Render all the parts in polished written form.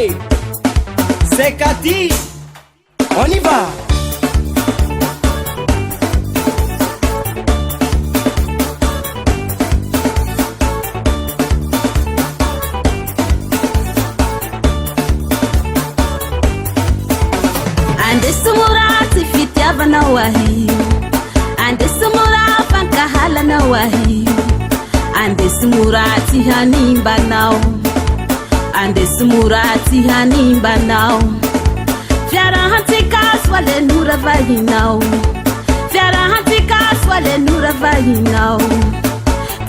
Hey, c'est Cathy, on y va. Andesumurati fitiava na wahi, andesumura fankahala na wahi, andesumurati hanimba nao, andesumurati hanimba nao. Fiara hantikas wale nura vahinao, fiara hantikas wale nura vahinao.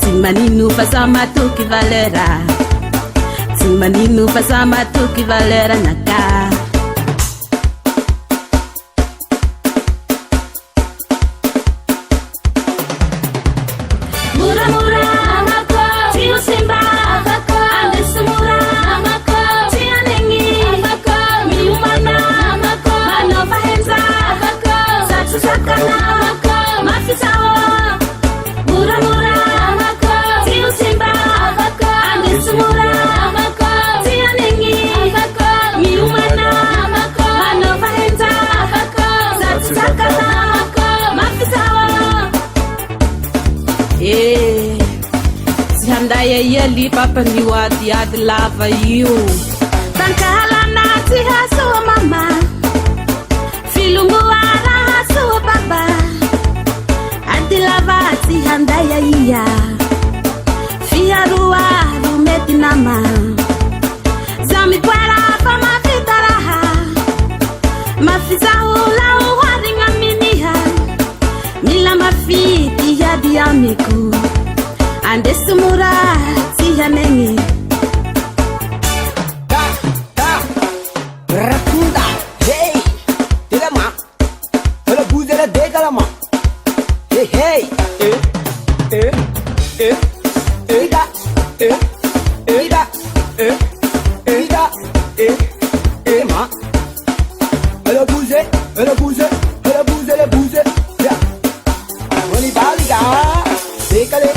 Timaninu pasama tuki valera, timaninu pasama tuki valera naka. Daya yeli papa ni wati ad lava you. Tankahala nati haso mama, filungu ara haso baba. Adi lava ati handaya iya, fiarua rumeti nama. Zami kwara pa mafitaraha, mafizahula uwaringa miniha. Mila mafiti ya diamiku. Andesumura tihanengi Rakunda, hey, dilema, hele buzele degalama. Hey, hey, ida, ma. Hele buze, le buze, ya. Wani baliga, dekale.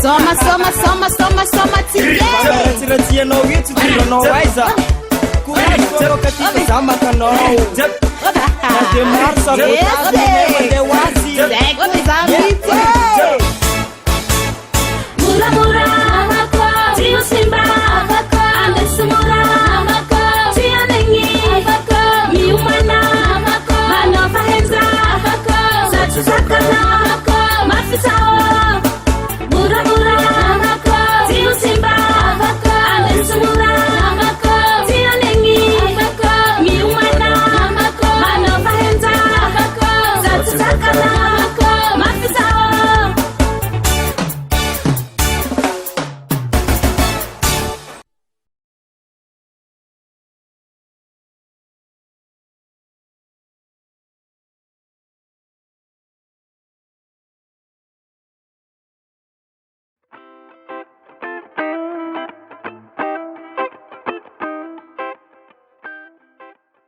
Soma Tira no gitu tira no waiza. Kuwi karo katika sama kanao. Ate marsa